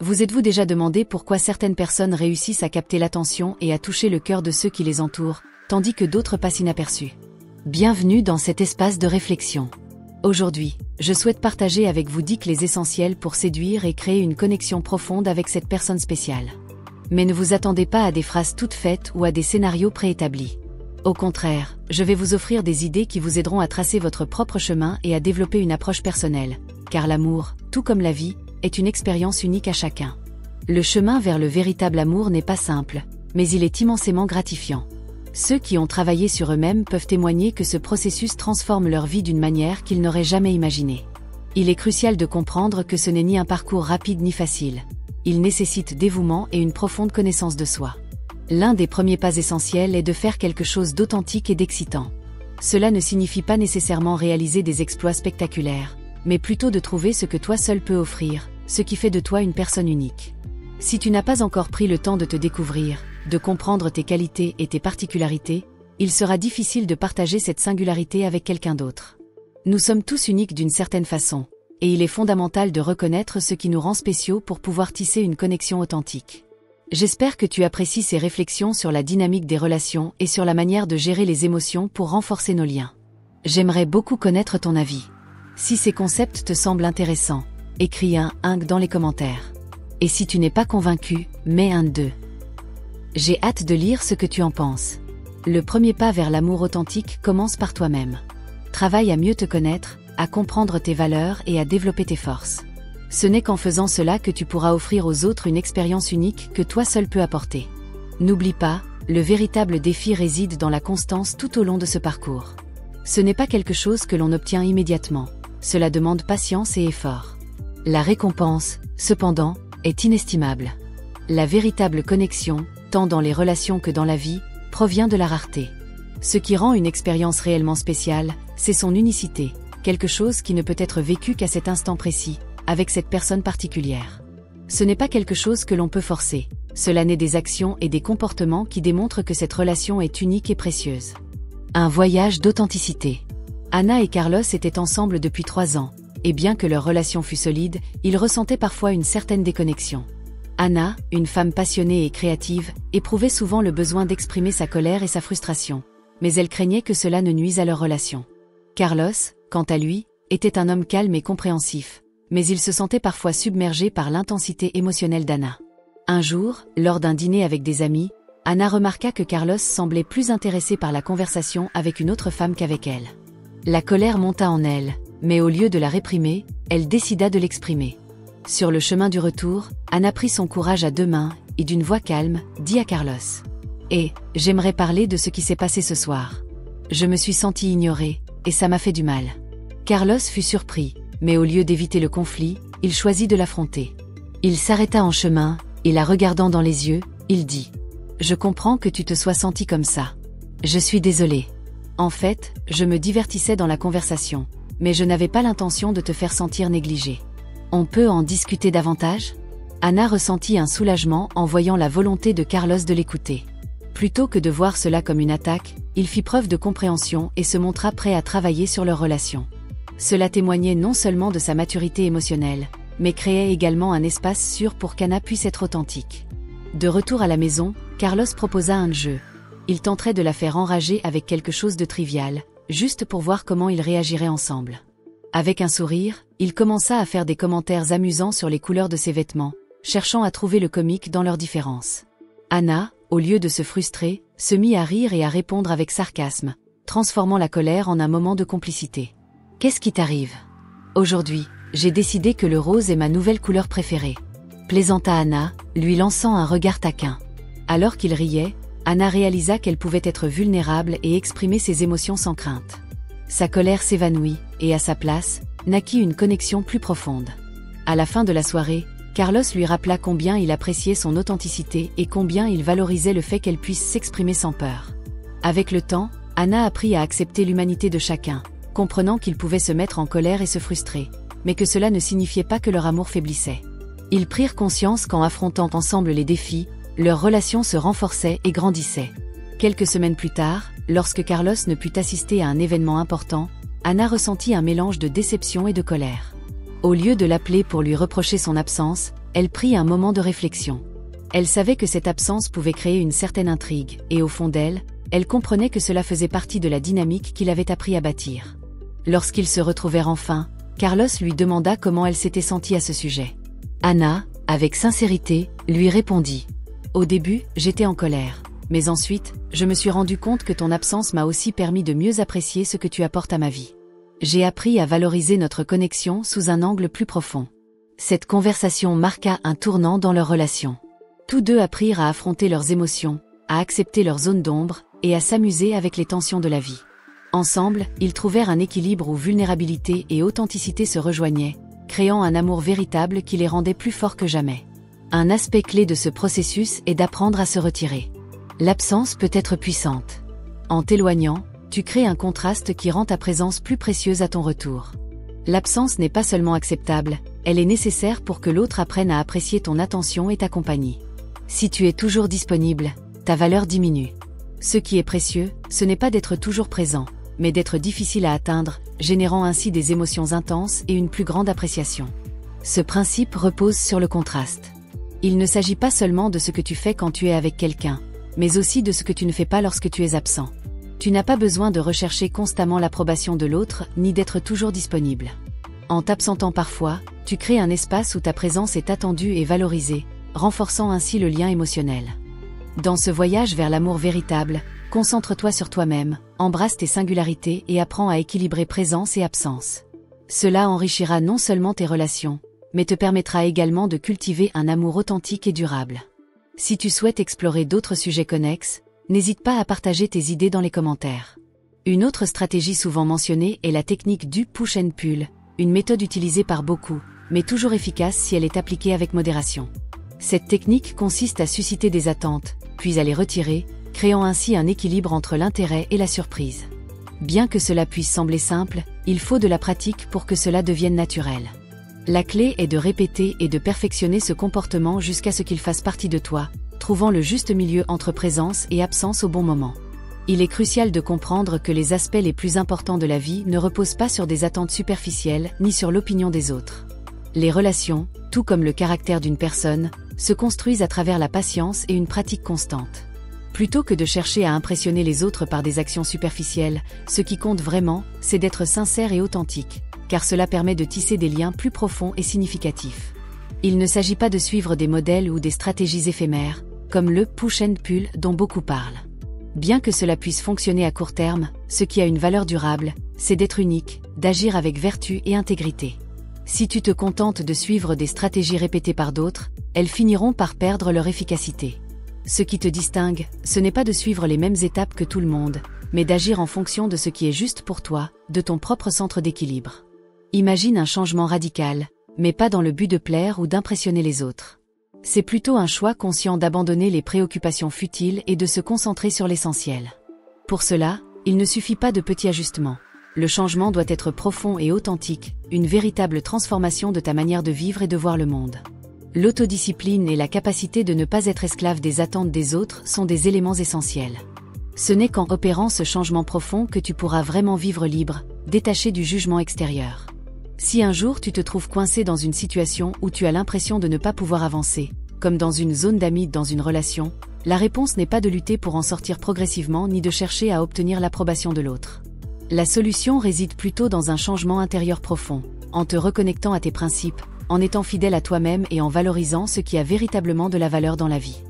Vous êtes-vous déjà demandé pourquoi certaines personnes réussissent à capter l'attention et à toucher le cœur de ceux qui les entourent, tandis que d'autres passent inaperçus? Bienvenue dans cet espace de réflexion. Aujourd'hui, je souhaite partager avec vous 10 clés essentielles pour séduire et créer une connexion profonde avec cette personne spéciale. Mais ne vous attendez pas à des phrases toutes faites ou à des scénarios préétablis. Au contraire, je vais vous offrir des idées qui vous aideront à tracer votre propre chemin et à développer une approche personnelle, car l'amour, tout comme la vie, est une expérience unique à chacun. Le chemin vers le véritable amour n'est pas simple, mais il est immensément gratifiant. Ceux qui ont travaillé sur eux-mêmes peuvent témoigner que ce processus transforme leur vie d'une manière qu'ils n'auraient jamais imaginée. Il est crucial de comprendre que ce n'est ni un parcours rapide ni facile. Il nécessite dévouement et une profonde connaissance de soi. L'un des premiers pas essentiels est de faire quelque chose d'authentique et d'excitant. Cela ne signifie pas nécessairement réaliser des exploits spectaculaires, mais plutôt de trouver ce que toi seul peux offrir, ce qui fait de toi une personne unique. Si tu n'as pas encore pris le temps de te découvrir, de comprendre tes qualités et tes particularités, il sera difficile de partager cette singularité avec quelqu'un d'autre. Nous sommes tous uniques d'une certaine façon, et il est fondamental de reconnaître ce qui nous rend spéciaux pour pouvoir tisser une connexion authentique. J'espère que tu apprécies ces réflexions sur la dynamique des relations et sur la manière de gérer les émotions pour renforcer nos liens. J'aimerais beaucoup connaître ton avis. Si ces concepts te semblent intéressants, écris un 1 dans les commentaires. Et si tu n'es pas convaincu, mets un 2. J'ai hâte de lire ce que tu en penses. Le premier pas vers l'amour authentique commence par toi-même. Travaille à mieux te connaître, à comprendre tes valeurs et à développer tes forces. Ce n'est qu'en faisant cela que tu pourras offrir aux autres une expérience unique que toi seul peux apporter. N'oublie pas, le véritable défi réside dans la constance tout au long de ce parcours. Ce n'est pas quelque chose que l'on obtient immédiatement. Cela demande patience et effort. La récompense, cependant, est inestimable. La véritable connexion, tant dans les relations que dans la vie, provient de la rareté. Ce qui rend une expérience réellement spéciale, c'est son unicité, quelque chose qui ne peut être vécu qu'à cet instant précis, avec cette personne particulière. Ce n'est pas quelque chose que l'on peut forcer, cela naît des actions et des comportements qui démontrent que cette relation est unique et précieuse. Un voyage d'authenticité. Anna et Carlos étaient ensemble depuis 3 ans, et bien que leur relation fût solide, ils ressentaient parfois une certaine déconnexion. Anna, une femme passionnée et créative, éprouvait souvent le besoin d'exprimer sa colère et sa frustration, mais elle craignait que cela ne nuise à leur relation. Carlos, quant à lui, était un homme calme et compréhensif, mais il se sentait parfois submergé par l'intensité émotionnelle d'Anna. Un jour, lors d'un dîner avec des amis, Anna remarqua que Carlos semblait plus intéressé par la conversation avec une autre femme qu'avec elle. La colère monta en elle, mais au lieu de la réprimer, elle décida de l'exprimer. Sur le chemin du retour, Anna prit son courage à 2 mains, et d'une voix calme, dit à Carlos. « J'aimerais parler de ce qui s'est passé ce soir. Je me suis sentie ignorée, et ça m'a fait du mal. » Carlos fut surpris, mais au lieu d'éviter le conflit, il choisit de l'affronter. Il s'arrêta en chemin, et la regardant dans les yeux, il dit « Je comprends que tu te sois sentie comme ça. Je suis désolé. En fait, je me divertissais dans la conversation, mais je n'avais pas l'intention de te faire sentir négligée. On peut en discuter davantage ?» Anna ressentit un soulagement en voyant la volonté de Carlos de l'écouter. Plutôt que de voir cela comme une attaque, il fit preuve de compréhension et se montra prêt à travailler sur leur relation. Cela témoignait non seulement de sa maturité émotionnelle, mais créait également un espace sûr pour qu'Anna puisse être authentique. De retour à la maison, Carlos proposa un jeu. Il tenterait de la faire enrager avec quelque chose de trivial, juste pour voir comment ils réagiraient ensemble. Avec un sourire, il commença à faire des commentaires amusants sur les couleurs de ses vêtements, cherchant à trouver le comique dans leurs différences. Anna, au lieu de se frustrer, se mit à rire et à répondre avec sarcasme, transformant la colère en un moment de complicité. « Qu'est-ce qui t'arrive ? Aujourd'hui, j'ai décidé que le rose est ma nouvelle couleur préférée. » plaisanta Anna, lui lançant un regard taquin. Alors qu'il riait, Anna réalisa qu'elle pouvait être vulnérable et exprimer ses émotions sans crainte. Sa colère s'évanouit, et à sa place, naquit une connexion plus profonde. À la fin de la soirée, Carlos lui rappela combien il appréciait son authenticité et combien il valorisait le fait qu'elle puisse s'exprimer sans peur. Avec le temps, Anna apprit à accepter l'humanité de chacun, comprenant qu'il pouvait se mettre en colère et se frustrer, mais que cela ne signifiait pas que leur amour faiblissait. Ils prirent conscience qu'en affrontant ensemble les défis, leur relation se renforçait et grandissait. Quelques semaines plus tard, lorsque Carlos ne put assister à un événement important, Anna ressentit un mélange de déception et de colère. Au lieu de l'appeler pour lui reprocher son absence, Elle prit un moment de réflexion. Elle savait que cette absence pouvait créer une certaine intrigue, et au fond d'elle, elle comprenait que cela faisait partie de la dynamique qu'il avait appris à bâtir. Lorsqu'ils se retrouvèrent enfin, Carlos lui demanda comment elle s'était sentie à ce sujet. Anna, avec sincérité, lui répondit. « Au début, j'étais en colère. Mais ensuite, je me suis rendu compte que ton absence m'a aussi permis de mieux apprécier ce que tu apportes à ma vie. J'ai appris à valoriser notre connexion sous un angle plus profond. » Cette conversation marqua un tournant dans leur relation. Tous deux apprirent à affronter leurs émotions, à accepter leurs zones d'ombre, et à s'amuser avec les tensions de la vie. Ensemble, ils trouvèrent un équilibre où vulnérabilité et authenticité se rejoignaient, créant un amour véritable qui les rendait plus forts que jamais. Un aspect clé de ce processus est d'apprendre à se retirer. L'absence peut être puissante. En t'éloignant, tu crées un contraste qui rend ta présence plus précieuse à ton retour. L'absence n'est pas seulement acceptable, elle est nécessaire pour que l'autre apprenne à apprécier ton attention et ta compagnie. Si tu es toujours disponible, ta valeur diminue. Ce qui est précieux, ce n'est pas d'être toujours présent, mais d'être difficile à atteindre, générant ainsi des émotions intenses et une plus grande appréciation. Ce principe repose sur le contraste. Il ne s'agit pas seulement de ce que tu fais quand tu es avec quelqu'un, mais aussi de ce que tu ne fais pas lorsque tu es absent. Tu n'as pas besoin de rechercher constamment l'approbation de l'autre, ni d'être toujours disponible. En t'absentant parfois, tu crées un espace où ta présence est attendue et valorisée, renforçant ainsi le lien émotionnel. Dans ce voyage vers l'amour véritable, concentre-toi sur toi-même, embrasse tes singularités et apprends à équilibrer présence et absence. Cela enrichira non seulement tes relations, mais te permettra également de cultiver un amour authentique et durable. Si tu souhaites explorer d'autres sujets connexes, n'hésite pas à partager tes idées dans les commentaires. Une autre stratégie souvent mentionnée est la technique du push and pull, une méthode utilisée par beaucoup, mais toujours efficace si elle est appliquée avec modération. Cette technique consiste à susciter des attentes, puis à les retirer, créant ainsi un équilibre entre l'intérêt et la surprise. Bien que cela puisse sembler simple, il faut de la pratique pour que cela devienne naturel. La clé est de répéter et de perfectionner ce comportement jusqu'à ce qu'il fasse partie de toi, trouvant le juste milieu entre présence et absence au bon moment. Il est crucial de comprendre que les aspects les plus importants de la vie ne reposent pas sur des attentes superficielles ni sur l'opinion des autres. Les relations, tout comme le caractère d'une personne, se construisent à travers la patience et une pratique constante. Plutôt que de chercher à impressionner les autres par des actions superficielles, ce qui compte vraiment, c'est d'être sincère et authentique, car cela permet de tisser des liens plus profonds et significatifs. Il ne s'agit pas de suivre des modèles ou des stratégies éphémères, comme le push and pull dont beaucoup parlent. Bien que cela puisse fonctionner à court terme, ce qui a une valeur durable, c'est d'être unique, d'agir avec vertu et intégrité. Si tu te contentes de suivre des stratégies répétées par d'autres, elles finiront par perdre leur efficacité. Ce qui te distingue, ce n'est pas de suivre les mêmes étapes que tout le monde, mais d'agir en fonction de ce qui est juste pour toi, de ton propre centre d'équilibre. Imagine un changement radical, mais pas dans le but de plaire ou d'impressionner les autres. C'est plutôt un choix conscient d'abandonner les préoccupations futiles et de se concentrer sur l'essentiel. Pour cela, il ne suffit pas de petits ajustements. Le changement doit être profond et authentique, une véritable transformation de ta manière de vivre et de voir le monde. L'autodiscipline et la capacité de ne pas être esclave des attentes des autres sont des éléments essentiels. Ce n'est qu'en opérant ce changement profond que tu pourras vraiment vivre libre, détaché du jugement extérieur. Si un jour tu te trouves coincé dans une situation où tu as l'impression de ne pas pouvoir avancer, comme dans une zone d'amis dans une relation, la réponse n'est pas de lutter pour en sortir progressivement ni de chercher à obtenir l'approbation de l'autre. La solution réside plutôt dans un changement intérieur profond, en te reconnectant à tes principes, en étant fidèle à toi-même et en valorisant ce qui a véritablement de la valeur dans la vie.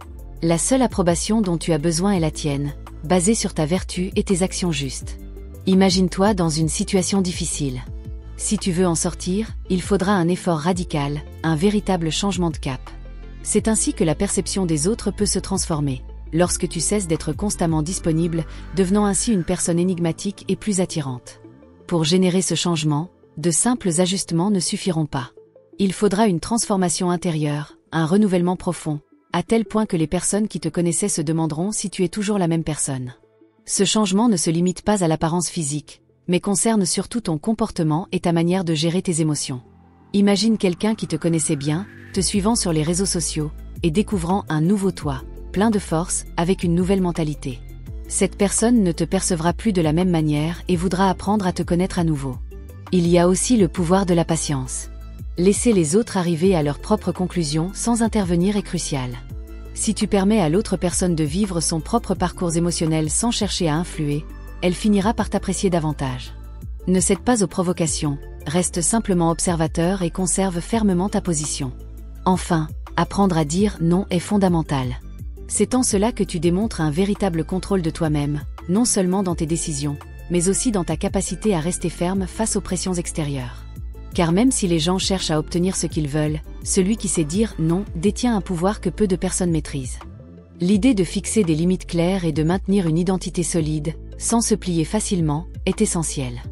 La seule approbation dont tu as besoin est la tienne, basée sur ta vertu et tes actions justes. Imagine-toi dans une situation difficile. Si tu veux en sortir, il faudra un effort radical, un véritable changement de cap. C'est ainsi que la perception des autres peut se transformer, lorsque tu cesses d'être constamment disponible, devenant ainsi une personne énigmatique et plus attirante. Pour générer ce changement, de simples ajustements ne suffiront pas. Il faudra une transformation intérieure, un renouvellement profond, à tel point que les personnes qui te connaissaient se demanderont si tu es toujours la même personne. Ce changement ne se limite pas à l'apparence physique, mais concerne surtout ton comportement et ta manière de gérer tes émotions. Imagine quelqu'un qui te connaissait bien, te suivant sur les réseaux sociaux, et découvrant un nouveau toi, plein de force, avec une nouvelle mentalité. Cette personne ne te percevra plus de la même manière et voudra apprendre à te connaître à nouveau. Il y a aussi le pouvoir de la patience. Laisser les autres arriver à leurs propres conclusions sans intervenir est crucial. Si tu permets à l'autre personne de vivre son propre parcours émotionnel sans chercher à influer, elle finira par t'apprécier davantage. Ne cède pas aux provocations, reste simplement observateur et conserve fermement ta position. Enfin, apprendre à dire non est fondamental. C'est en cela que tu démontres un véritable contrôle de toi-même, non seulement dans tes décisions, mais aussi dans ta capacité à rester ferme face aux pressions extérieures. Car même si les gens cherchent à obtenir ce qu'ils veulent, celui qui sait dire non détient un pouvoir que peu de personnes maîtrisent. L'idée de fixer des limites claires et de maintenir une identité solide, sans se plier facilement, est essentielle.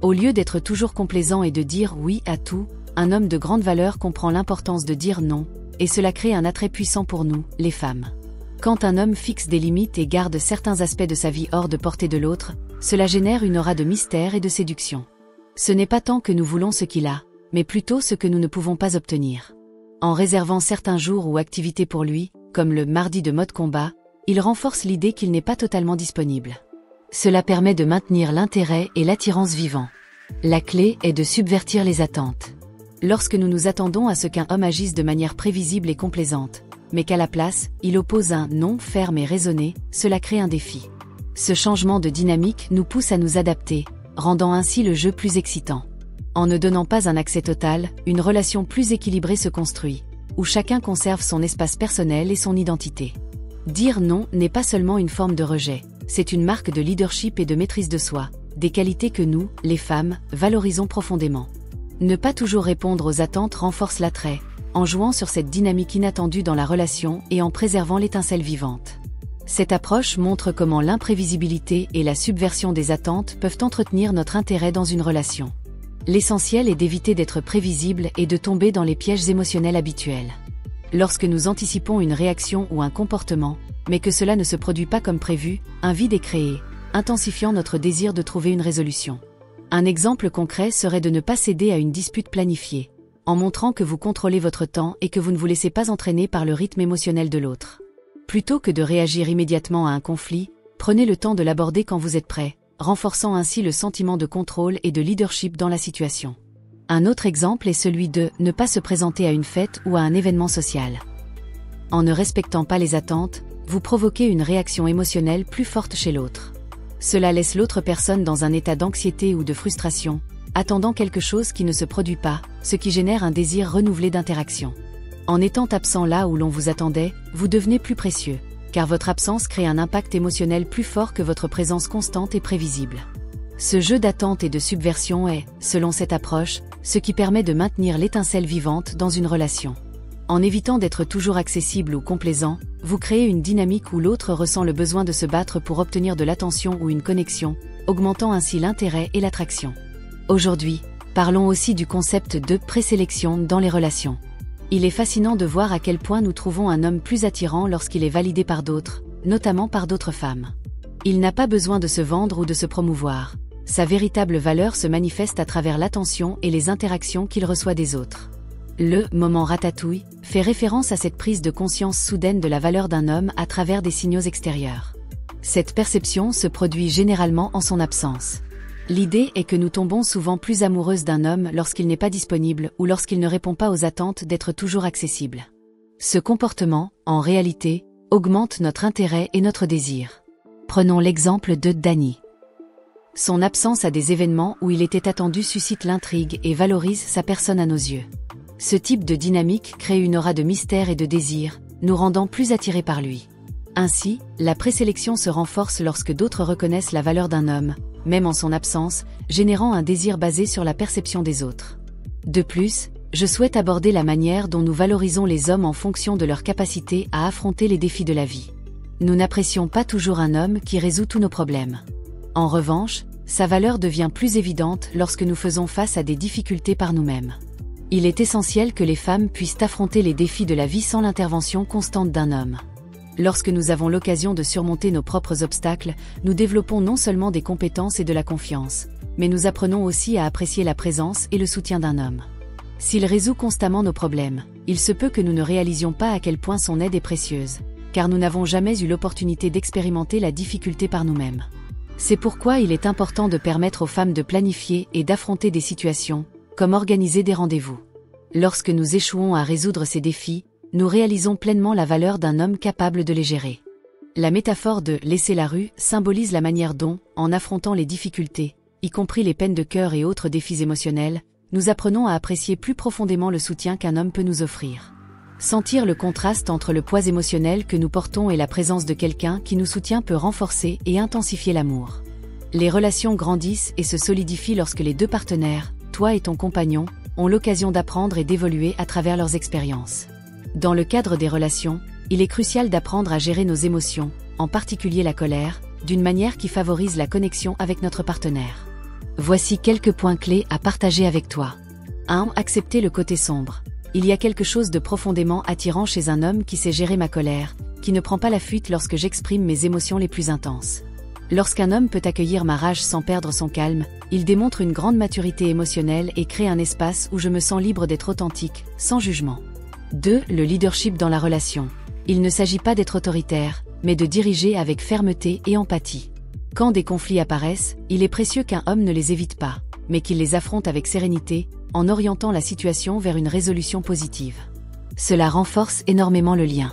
Au lieu d'être toujours complaisant et de dire oui à tout, un homme de grande valeur comprend l'importance de dire non, et cela crée un attrait puissant pour nous, les femmes. Quand un homme fixe des limites et garde certains aspects de sa vie hors de portée de l'autre, cela génère une aura de mystère et de séduction. Ce n'est pas tant que nous voulons ce qu'il a, mais plutôt ce que nous ne pouvons pas obtenir. En réservant certains jours ou activités pour lui, comme le mardi de mode combat, il renforce l'idée qu'il n'est pas totalement disponible. Cela permet de maintenir l'intérêt et l'attirance vivants. La clé est de subvertir les attentes. Lorsque nous nous attendons à ce qu'un homme agisse de manière prévisible et complaisante, mais qu'à la place, il oppose un non ferme et raisonné, cela crée un défi. Ce changement de dynamique nous pousse à nous adapter, rendant ainsi le jeu plus excitant. En ne donnant pas un accès total, une relation plus équilibrée se construit, où chacun conserve son espace personnel et son identité. Dire non n'est pas seulement une forme de rejet, c'est une marque de leadership et de maîtrise de soi, des qualités que nous, les femmes, valorisons profondément. Ne pas toujours répondre aux attentes renforce l'attrait, en jouant sur cette dynamique inattendue dans la relation et en préservant l'étincelle vivante. Cette approche montre comment l'imprévisibilité et la subversion des attentes peuvent entretenir notre intérêt dans une relation. L'essentiel est d'éviter d'être prévisible et de tomber dans les pièges émotionnels habituels. Lorsque nous anticipons une réaction ou un comportement, mais que cela ne se produit pas comme prévu, un vide est créé, intensifiant notre désir de trouver une résolution. Un exemple concret serait de ne pas céder à une dispute planifiée, en montrant que vous contrôlez votre temps et que vous ne vous laissez pas entraîner par le rythme émotionnel de l'autre. Plutôt que de réagir immédiatement à un conflit, prenez le temps de l'aborder quand vous êtes prêt, renforçant ainsi le sentiment de contrôle et de leadership dans la situation. Un autre exemple est celui de ne pas se présenter à une fête ou à un événement social. En ne respectant pas les attentes, vous provoquez une réaction émotionnelle plus forte chez l'autre. Cela laisse l'autre personne dans un état d'anxiété ou de frustration, attendant quelque chose qui ne se produit pas, ce qui génère un désir renouvelé d'interaction. En étant absent là où l'on vous attendait, vous devenez plus précieux, car votre absence crée un impact émotionnel plus fort que votre présence constante et prévisible. Ce jeu d'attente et de subversion est, selon cette approche, ce qui permet de maintenir l'étincelle vivante dans une relation. En évitant d'être toujours accessible ou complaisant, vous créez une dynamique où l'autre ressent le besoin de se battre pour obtenir de l'attention ou une connexion, augmentant ainsi l'intérêt et l'attraction. Aujourd'hui, parlons aussi du concept de présélection dans les relations. Il est fascinant de voir à quel point nous trouvons un homme plus attirant lorsqu'il est validé par d'autres, notamment par d'autres femmes. Il n'a pas besoin de se vendre ou de se promouvoir. Sa véritable valeur se manifeste à travers l'attention et les interactions qu'il reçoit des autres. Le « moment ratatouille » fait référence à cette prise de conscience soudaine de la valeur d'un homme à travers des signaux extérieurs. Cette perception se produit généralement en son absence. L'idée est que nous tombons souvent plus amoureuses d'un homme lorsqu'il n'est pas disponible ou lorsqu'il ne répond pas aux attentes d'être toujours accessible. Ce comportement, en réalité, augmente notre intérêt et notre désir. Prenons l'exemple de Danny. Son absence à des événements où il était attendu suscite l'intrigue et valorise sa personne à nos yeux. Ce type de dynamique crée une aura de mystère et de désir, nous rendant plus attirés par lui. Ainsi, la présélection se renforce lorsque d'autres reconnaissent la valeur d'un homme, même en son absence, générant un désir basé sur la perception des autres. De plus, je souhaite aborder la manière dont nous valorisons les hommes en fonction de leur capacité à affronter les défis de la vie. Nous n'apprécions pas toujours un homme qui résout tous nos problèmes. En revanche, sa valeur devient plus évidente lorsque nous faisons face à des difficultés par nous-mêmes. Il est essentiel que les femmes puissent affronter les défis de la vie sans l'intervention constante d'un homme. Lorsque nous avons l'occasion de surmonter nos propres obstacles, nous développons non seulement des compétences et de la confiance, mais nous apprenons aussi à apprécier la présence et le soutien d'un homme. S'il résout constamment nos problèmes, il se peut que nous ne réalisions pas à quel point son aide est précieuse, car nous n'avons jamais eu l'opportunité d'expérimenter la difficulté par nous-mêmes. C'est pourquoi il est important de permettre aux femmes de planifier et d'affronter des situations, comme organiser des rendez-vous. Lorsque nous échouons à résoudre ces défis, nous réalisons pleinement la valeur d'un homme capable de les gérer. La métaphore de « laisser la rue » symbolise la manière dont, en affrontant les difficultés, y compris les peines de cœur et autres défis émotionnels, nous apprenons à apprécier plus profondément le soutien qu'un homme peut nous offrir. Sentir le contraste entre le poids émotionnel que nous portons et la présence de quelqu'un qui nous soutient peut renforcer et intensifier l'amour. Les relations grandissent et se solidifient lorsque les deux partenaires, toi et ton compagnon, ont l'occasion d'apprendre et d'évoluer à travers leurs expériences. Dans le cadre des relations, il est crucial d'apprendre à gérer nos émotions, en particulier la colère, d'une manière qui favorise la connexion avec notre partenaire. Voici quelques points clés à partager avec toi. 1. Accepter le côté sombre. Il y a quelque chose de profondément attirant chez un homme qui sait gérer ma colère, qui ne prend pas la fuite lorsque j'exprime mes émotions les plus intenses. Lorsqu'un homme peut accueillir ma rage sans perdre son calme, il démontre une grande maturité émotionnelle et crée un espace où je me sens libre d'être authentique, sans jugement. 2. Le leadership dans la relation. Il ne s'agit pas d'être autoritaire, mais de diriger avec fermeté et empathie. Quand des conflits apparaissent, il est précieux qu'un homme ne les évite pas, mais qu'il les affronte avec sérénité, en orientant la situation vers une résolution positive. Cela renforce énormément le lien.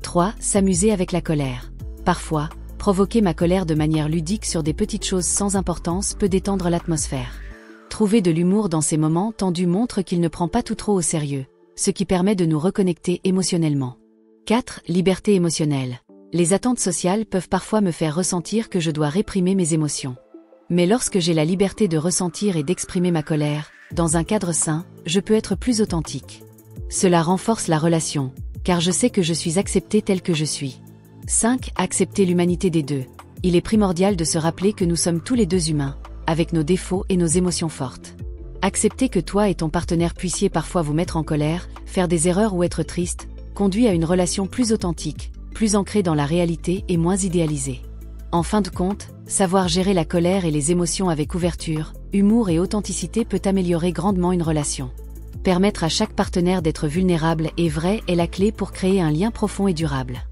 3. S'amuser avec la colère. Parfois, provoquer ma colère de manière ludique sur des petites choses sans importance peut détendre l'atmosphère. Trouver de l'humour dans ces moments tendus montre qu'il ne prend pas tout trop au sérieux, ce qui permet de nous reconnecter émotionnellement. 4. Liberté émotionnelle. Les attentes sociales peuvent parfois me faire ressentir que je dois réprimer mes émotions. Mais lorsque j'ai la liberté de ressentir et d'exprimer ma colère, dans un cadre sain, je peux être plus authentique. Cela renforce la relation, car je sais que je suis accepté tel que je suis. 5. Accepter l'humanité des deux. Il est primordial de se rappeler que nous sommes tous les deux humains, avec nos défauts et nos émotions fortes. Accepter que toi et ton partenaire puissiez parfois vous mettre en colère, faire des erreurs ou être triste, conduit à une relation plus authentique, plus ancrée dans la réalité et moins idéalisée. En fin de compte, savoir gérer la colère et les émotions avec ouverture, humour et authenticité peut améliorer grandement une relation. Permettre à chaque partenaire d'être vulnérable et vrai est la clé pour créer un lien profond et durable.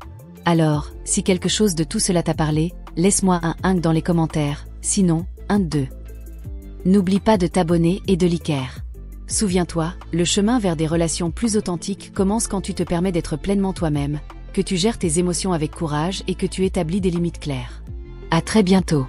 Alors, si quelque chose de tout cela t'a parlé, laisse-moi un 1 dans les commentaires, sinon, un 2. N'oublie pas de t'abonner et de liker. Souviens-toi, le chemin vers des relations plus authentiques commence quand tu te permets d'être pleinement toi-même, que tu gères tes émotions avec courage et que tu établis des limites claires. À très bientôt.